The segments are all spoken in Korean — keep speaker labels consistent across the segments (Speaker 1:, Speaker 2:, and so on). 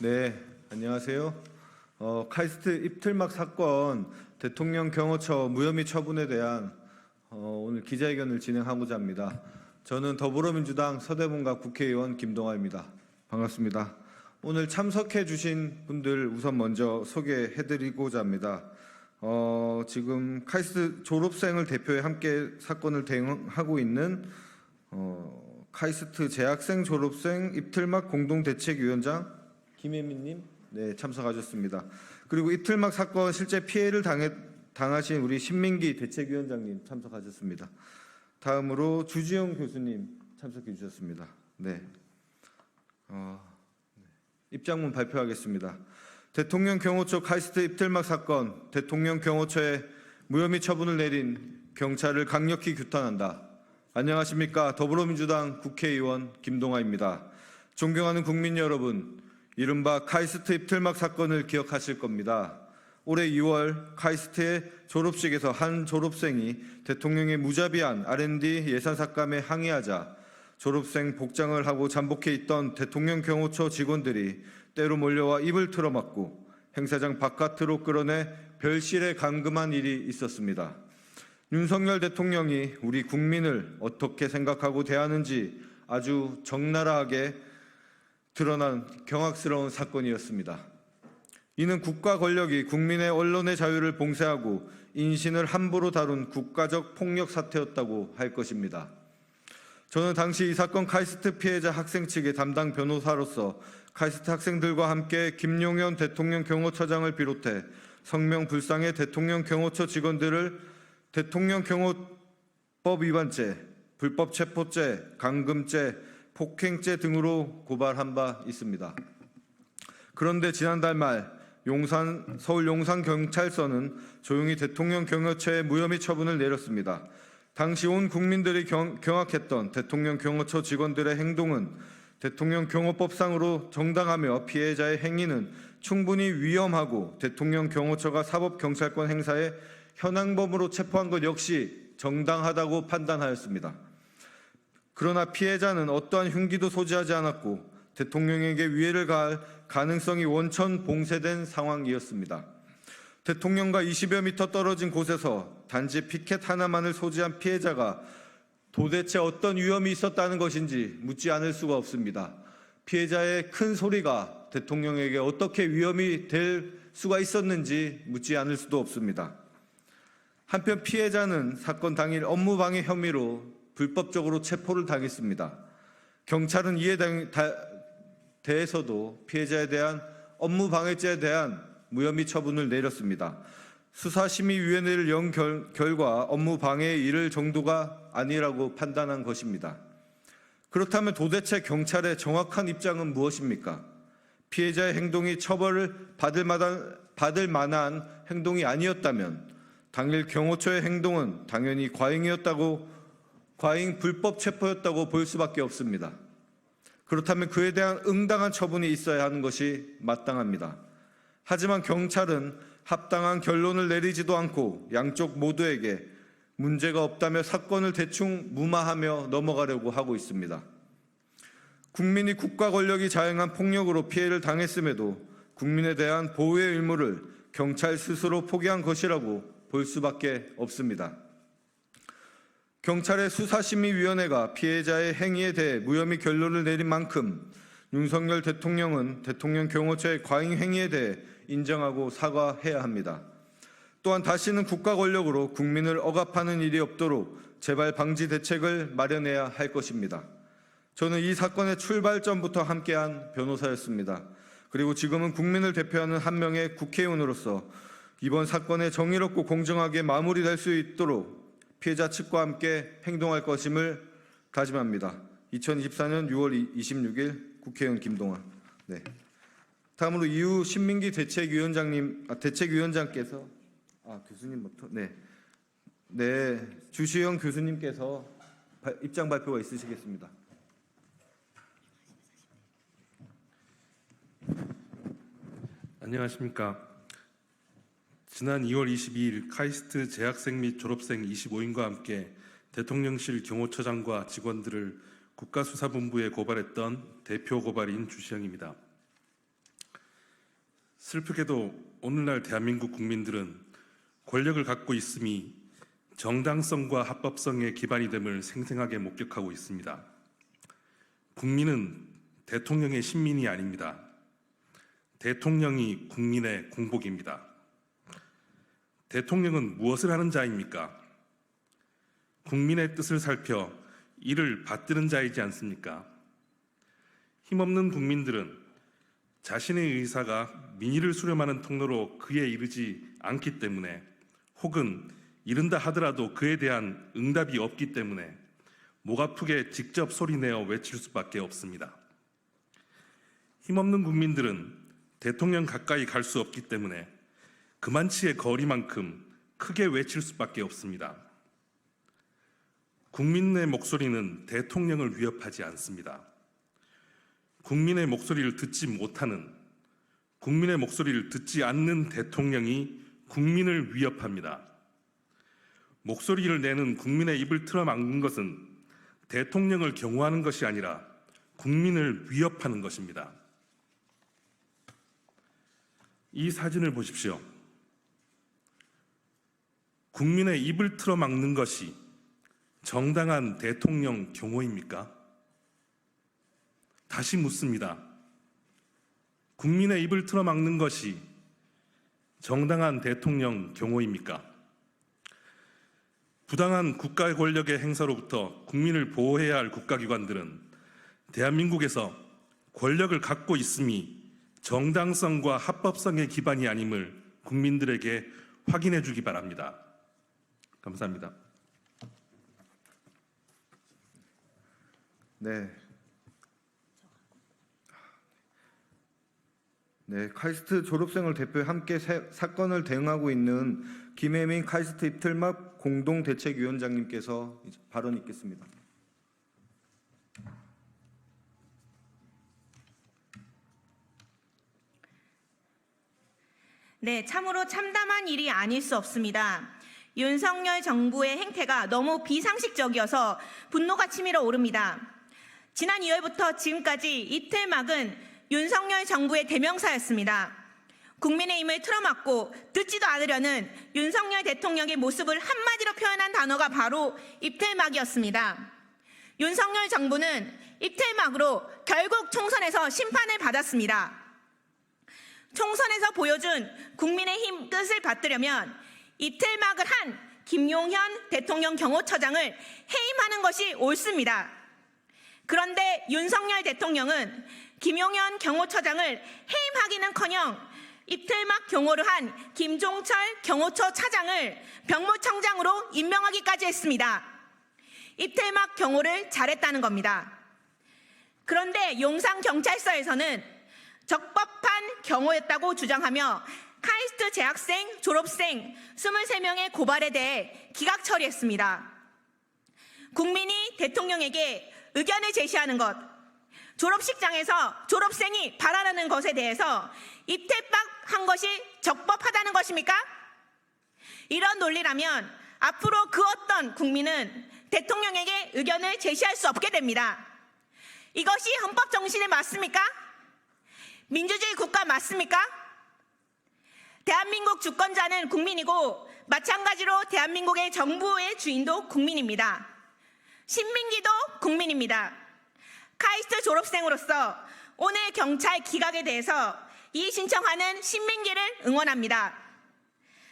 Speaker 1: 네, 안녕하세요. 카이스트 입틀막 사건 대통령 경호처 무혐의 처분에 대한 오늘 기자회견을 진행하고자 합니다. 저는 더불어민주당 서대문갑 국회의원 김동아입니다. 반갑습니다. 오늘 참석해 주신 분들 우선 먼저 소개해드리고자 합니다. 지금 카이스트 졸업생을 대표해 함께 사건을 대응하고 있는 카이스트 재학생 졸업생 입틀막 공동대책위원장 김혜민님, 네, 참석하셨습니다. 그리고 입틀막 사건 실제 피해를 당하신 우리 신민기 대책위원장님 참석하셨습니다. 다음으로 주지영 교수님 참석해 주셨습니다. 네, 입장문 발표하겠습니다. 대통령 경호처 카이스트 입틀막 사건, 대통령 경호처에 무혐의 처분을 내린 경찰을 강력히 규탄한다. 안녕하십니까? 더불어민주당 국회의원 김동아입니다. 존경하는 국민 여러분, 이른바 카이스트 입틀막 사건을 기억하실 겁니다. 올해 2월 카이스트의 졸업식에서 한 졸업생이 대통령의 무자비한 R&D 예산 삭감에 항의하자 졸업생 복장을 하고 잠복해 있던 대통령 경호처 직원들이 때로 몰려와 입을 틀어막고 행사장 바깥으로 끌어내 별실에 감금한 일이 있었습니다. 윤석열 대통령이 우리 국민을 어떻게 생각하고 대하는지 아주 적나라하게 드러난 경악스러운 사건이었습니다. 이는 국가 권력이 국민의 언론의 자유를 봉쇄하고 인신을 함부로 다룬 국가적 폭력 사태였다고 할 것입니다. 저는 당시 이 사건 카이스트 피해자 학생 측의 담당 변호사로서 카이스트 학생들과 함께 김용현 대통령 경호처장을 비롯해 성명불상의 대통령 경호처 직원들을 대통령 경호법 위반죄, 불법 체포죄, 감금죄, 폭행죄 등으로 고발한 바 있습니다. 그런데 지난달 말 서울 용산경찰서는 조용히 대통령 경호처에 무혐의 처분을 내렸습니다. 당시 온 국민들이 경악했던 대통령 경호처 직원들의 행동은 대통령 경호법상으로 정당하며 피해자의 행위는 충분히 위험하고 대통령 경호처가 사법경찰권 행사에 현행범으로 체포한 것 역시 정당하다고 판단하였습니다. 그러나 피해자는 어떠한 흉기도 소지하지 않았고 대통령에게 위해를 가할 가능성이 원천 봉쇄된 상황이었습니다. 대통령과 20여 미터 떨어진 곳에서 단지 피켓 하나만을 소지한 피해자가 도대체 어떤 위험이 있었다는 것인지 묻지 않을 수가 없습니다. 피해자의 큰 소리가 대통령에게 어떻게 위험이 될 수가 있었는지 묻지 않을 수도 없습니다. 한편 피해자는 사건 당일 업무방해 혐의로 불법적으로 체포를 당했습니다. 경찰은 이에 대해서도 피해자에 대한 업무방해죄에 대한 무혐의 처분을 내렸습니다. 수사심의위원회를 연 결과 업무방해에 이를 정도가 아니라고 판단한 것입니다. 그렇다면 도대체 경찰의 정확한 입장은 무엇입니까? 피해자의 행동이 처벌을 받을 만한 행동이 아니었다면 당일 경호처의 행동은 당연히 과잉 불법 체포였다고 볼 수밖에 없습니다. 그렇다면 그에 대한 응당한 처분이 있어야 하는 것이 마땅합니다. 하지만 경찰은 합당한 결론을 내리지도 않고 양쪽 모두에게 문제가 없다며 사건을 대충 무마하며 넘어가려고 하고 있습니다. 국민이 국가 권력이 자행한 폭력으로 피해를 당했음에도 국민에 대한 보호의 의무를 경찰 스스로 포기한 것이라고 볼 수밖에 없습니다. 경찰의 수사심의위원회가 피해자의 행위에 대해 무혐의 결론을 내린 만큼 윤석열 대통령은 대통령 경호처의 과잉 행위에 대해 인정하고 사과해야 합니다. 또한 다시는 국가 권력으로 국민을 억압하는 일이 없도록 재발 방지 대책을 마련해야 할 것입니다. 저는 이 사건의 출발점부터 함께한 변호사였습니다. 그리고 지금은 국민을 대표하는 한 명의 국회의원으로서 이번 사건의 정의롭고 공정하게 마무리될 수 있도록 피해자 측과 함께 행동할 것임을 다짐합니다. 2024년 6월 26일 국회의원 김동아. 네. 다음으로 이후 신민기 대책위원장께서 교수님부터 주시영 교수님께서 입장 발표가 있으시겠습니다.
Speaker 2: 안녕하십니까. 지난 2월 22일 카이스트 재학생 및 졸업생 25인과 함께 대통령실 경호처장과 직원들을 국가수사본부에 고발했던 대표 고발인 주시영입니다. 슬프게도 오늘날 대한민국 국민들은 권력을 갖고 있음이 정당성과 합법성의 기반이 됨을 생생하게 목격하고 있습니다. 국민은 대통령의 신민이 아닙니다. 대통령이 국민의 공복입니다. 대통령은 무엇을 하는 자입니까? 국민의 뜻을 살펴 이를 받드는 자이지 않습니까? 힘없는 국민들은 자신의 의사가 민의를 수렴하는 통로로 그에 이르지 않기 때문에, 혹은 이른다 하더라도 그에 대한 응답이 없기 때문에 목 아프게 직접 소리내어 외칠 수밖에 없습니다. 힘없는 국민들은 대통령 가까이 갈 수 없기 때문에 그만치의 거리만큼 크게 외칠 수밖에 없습니다. 국민의 목소리는 대통령을 위협하지 않습니다. 국민의 목소리를 듣지 못하는, 국민의 목소리를 듣지 않는 대통령이 국민을 위협합니다. 목소리를 내는 국민의 입을 틀어막는 것은 대통령을 경호하는 것이 아니라 국민을 위협하는 것입니다. 이 사진을 보십시오. 국민의 입을 틀어막는 것이 정당한 대통령 경호입니까? 다시 묻습니다. 국민의 입을 틀어막는 것이 정당한 대통령 경호입니까? 부당한 국가 권력의 행사로부터 국민을 보호해야 할 국가기관들은 대한민국에서 권력을 갖고 있음이 정당성과 합법성의 기반이 아님을 국민들에게 확인해 주기 바랍니다. 감사합니다.
Speaker 1: 네, 카이스트 졸업생을 대표해 함께 사건을 대응하고 있는 김혜민 카이스트 입틀막 공동대책위원장님께서 발언 있겠습니다.
Speaker 3: 네, 참으로 참담한 일이 아닐 수 없습니다. 윤석열 정부의 행태가 너무 비상식적이어서 분노가 치밀어 오릅니다. 지난 2월부터 지금까지 입틀막은 윤석열 정부의 대명사였습니다. 국민의힘을 틀어막고 듣지도 않으려는 윤석열 대통령의 모습을 한마디로 표현한 단어가 바로 입틀막이었습니다. 윤석열 정부는 입틀막으로 결국 총선에서 심판을 받았습니다. 총선에서 보여준 국민의힘 뜻을 받들려면 입틀막을 한 김용현 대통령 경호처장을 해임하는 것이 옳습니다. 그런데 윤석열 대통령은 김용현 경호처장을 해임하기는커녕 입틀막 경호를 한 김종철 경호처 차장을 병무청장으로 임명하기까지 했습니다. 입틀막 경호를 잘했다는 겁니다. 그런데 용산경찰서에서는 적법한 경호였다고 주장하며 카이스트 재학생, 졸업생 23명의 고발에 대해 기각 처리했습니다. 국민이 대통령에게 의견을 제시하는 것, 졸업식장에서 졸업생이 발언하는 것에 대해서 입틀막한 것이 적법하다는 것입니까? 이런 논리라면 앞으로 그 어떤 국민은 대통령에게 의견을 제시할 수 없게 됩니다. 이것이 헌법 정신에 맞습니까? 민주주의 국가 맞습니까? 대한민국 주권자는 국민이고 마찬가지로 대한민국의 정부의 주인도 국민입니다. 신민기도 국민입니다. 카이스트 졸업생으로서 오늘 경찰 기각에 대해서 이의 신청하는 신민기를 응원합니다.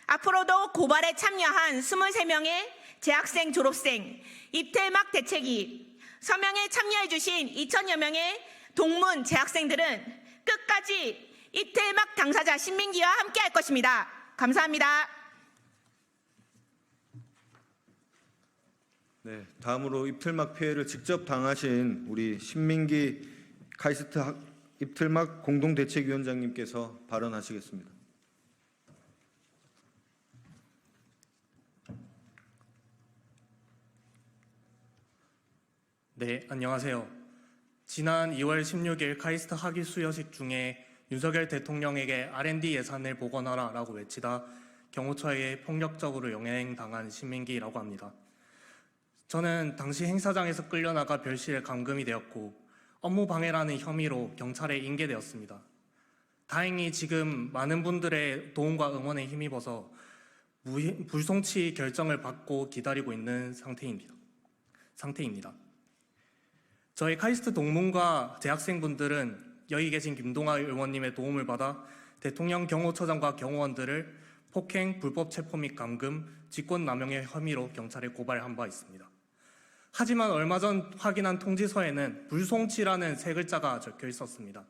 Speaker 3: 앞으로도 고발에 참여한 23명의 재학생, 졸업생, 입틀막 대책위, 서명에 참여해 주신 2,000여 명의 동문 재학생들은 끝까지 입틀막 당사자 신민기와 함께 할 것입니다. 감사합니다.
Speaker 1: 네, 다음으로 입틀막 피해를 직접 당하신 우리 신민기 카이스트 입틀막 공동대책위원장님께서 발언하시겠습니다.
Speaker 4: 네, 안녕하세요. 지난 2월 16일 카이스트 학위 수여식 중에 윤석열 대통령에게 R&D 예산을 복원하라라고 외치다 경호처에 폭력적으로 영행당한 신민기라고 합니다. 저는 당시 행사장에서 끌려나가 별실에 감금이 되었고 업무 방해라는 혐의로 경찰에 인계되었습니다. 다행히 지금 많은 분들의 도움과 응원에 힘입어서 불송치 결정을 받고 기다리고 있는 상태입니다. 저희 카이스트 동문과 재학생분들은 여기 계신 김동아 의원님의 도움을 받아 대통령 경호처장과 경호원들을 폭행, 불법 체포 및 감금, 직권남용의 혐의로 경찰에 고발한 바 있습니다. 하지만 얼마 전 확인한 통지서에는 불송치라는 세 글자가 적혀 있었습니다.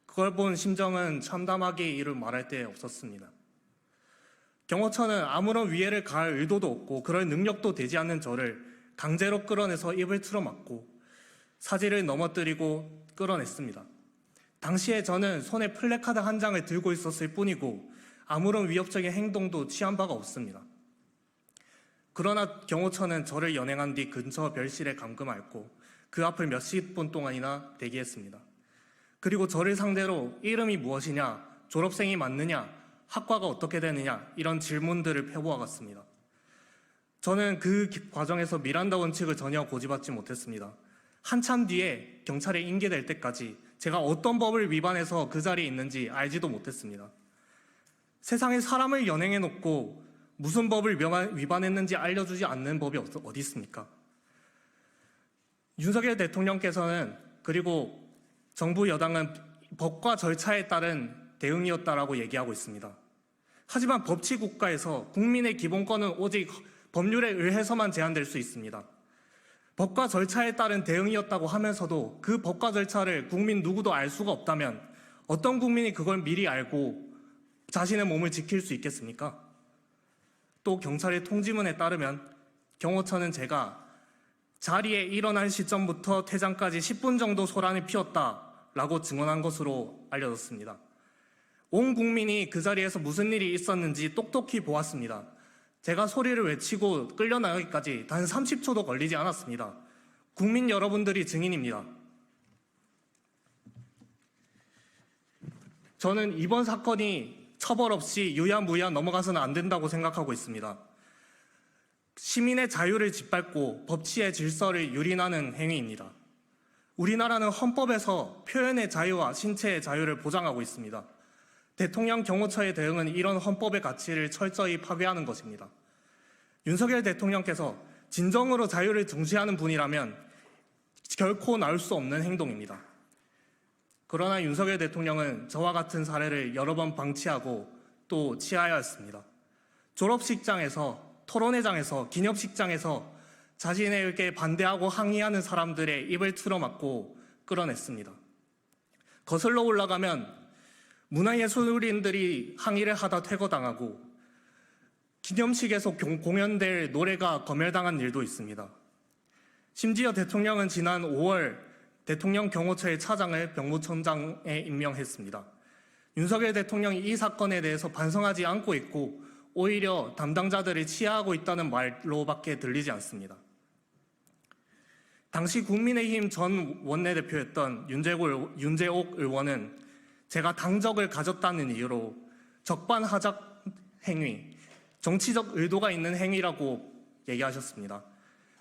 Speaker 4: 그걸 본 심정은 참담하게 이를 말할 데 없었습니다. 경호처는 아무런 위해를 가할 의도도 없고 그럴 능력도 되지 않는 저를 강제로 끌어내서 입을 틀어막고 사지를 넘어뜨리고 끌어냈습니다. 당시에 저는 손에 플래카드 한 장을 들고 있었을 뿐이고 아무런 위협적인 행동도 취한 바가 없습니다. 그러나 경호처는 저를 연행한 뒤 근처 별실에 감금하였고 그 앞을 몇십 분 동안이나 대기했습니다. 그리고 저를 상대로 이름이 무엇이냐, 졸업생이 맞느냐, 학과가 어떻게 되느냐 이런 질문들을 펴보아갔습니다. 저는 그 과정에서 미란다 원칙을 전혀 고집하지 못했습니다. 한참 뒤에 경찰에 인계될 때까지 제가 어떤 법을 위반해서 그 자리에 있는지 알지도 못했습니다. 세상에 사람을 연행해놓고 무슨 법을 위반했는지 알려주지 않는 법이 어디 있습니까? 윤석열 대통령께서는 그리고 정부 여당은 법과 절차에 따른 대응이었다라고 얘기하고 있습니다. 하지만 법치국가에서 국민의 기본권은 오직 법률에 의해서만 제한될 수 있습니다. 법과 절차에 따른 대응이었다고 하면서도 그 법과 절차를 국민 누구도 알 수가 없다면 어떤 국민이 그걸 미리 알고 자신의 몸을 지킬 수 있겠습니까? 또 경찰의 통지문에 따르면 경호처는 제가 자리에 일어날 시점부터 퇴장까지 10분 정도 소란을 피웠다라고 증언한 것으로 알려졌습니다. 온 국민이 그 자리에서 무슨 일이 있었는지 똑똑히 보았습니다. 제가 소리를 외치고 끌려나가기까지 단 30초도 걸리지 않았습니다. 국민 여러분들이 증인입니다. 저는 이번 사건이 처벌 없이 유야무야 넘어가서는 안 된다고 생각하고 있습니다. 시민의 자유를 짓밟고 법치의 질서를 유린하는 행위입니다. 우리나라는 헌법에서 표현의 자유와 신체의 자유를 보장하고 있습니다. 대통령 경호처의 대응은 이런 헌법의 가치를 철저히 파괴하는 것입니다. 윤석열 대통령께서 진정으로 자유를 중시하는 분이라면 결코 나올 수 없는 행동입니다. 그러나 윤석열 대통령은 저와 같은 사례를 여러 번 방치하고 또 치하하였습니다. 졸업식장에서, 토론회장에서, 기념식장에서 자신에게 반대하고 항의하는 사람들의 입을 틀어막고 끌어냈습니다. 거슬러 올라가면 문화예술인들이 항의를 하다 퇴거당하고 기념식에서 공연될 노래가 검열당한 일도 있습니다. 심지어 대통령은 지난 5월 대통령 경호처의 차장을 병무청장에 임명했습니다. 윤석열 대통령이 이 사건에 대해서 반성하지 않고 있고 오히려 담당자들을 치하하고 있다는 말로밖에 들리지 않습니다. 당시 국민의힘 전 원내대표였던 윤재옥 의원은 제가 당적을 가졌다는 이유로 적반하장 행위, 정치적 의도가 있는 행위라고 얘기하셨습니다.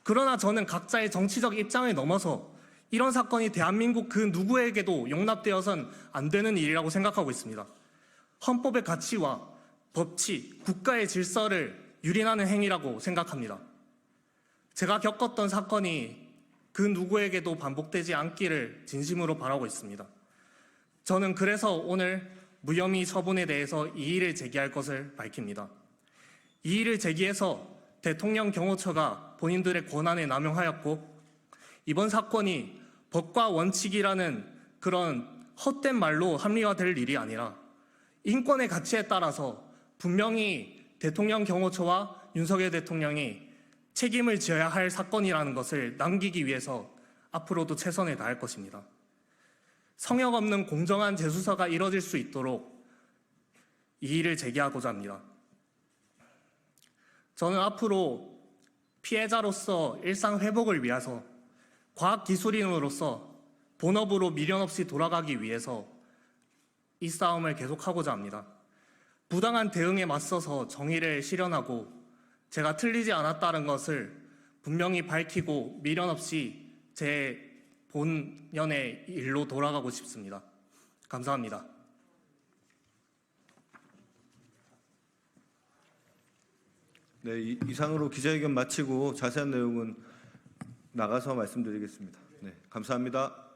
Speaker 4: 그러나 저는 각자의 정치적 입장을 넘어서 이런 사건이 대한민국 그 누구에게도 용납되어선 안 되는 일이라고 생각하고 있습니다. 헌법의 가치와 법치, 국가의 질서를 유린하는 행위라고 생각합니다. 제가 겪었던 사건이 그 누구에게도 반복되지 않기를 진심으로 바라고 있습니다. 저는 그래서 오늘 무혐의 처분에 대해서 이의를 제기할 것을 밝힙니다. 이의를 제기해서 대통령 경호처가 본인들의 권한을 남용하였고 이번 사건이 법과 원칙이라는 그런 헛된 말로 합리화될 일이 아니라 인권의 가치에 따라서 분명히 대통령 경호처와 윤석열 대통령이 책임을 져야 할 사건이라는 것을 남기기 위해서 앞으로도 최선을 다할 것입니다. 성역 없는 공정한 재수사가 이뤄질 수 있도록 이의를 제기하고자 합니다. 저는 앞으로 피해자로서 일상 회복을 위해서 과학기술인으로서 본업으로 미련 없이 돌아가기 위해서 이 싸움을 계속하고자 합니다. 부당한 대응에 맞서서 정의를 실현하고 제가 틀리지 않았다는 것을 분명히 밝히고 미련 없이 제 본연의 일로 돌아가고 싶습니다. 감사합니다.
Speaker 1: 네, 이상으로 기자회견 마치고 자세한 내용은 나가서 말씀드리겠습니다. 네, 감사합니다.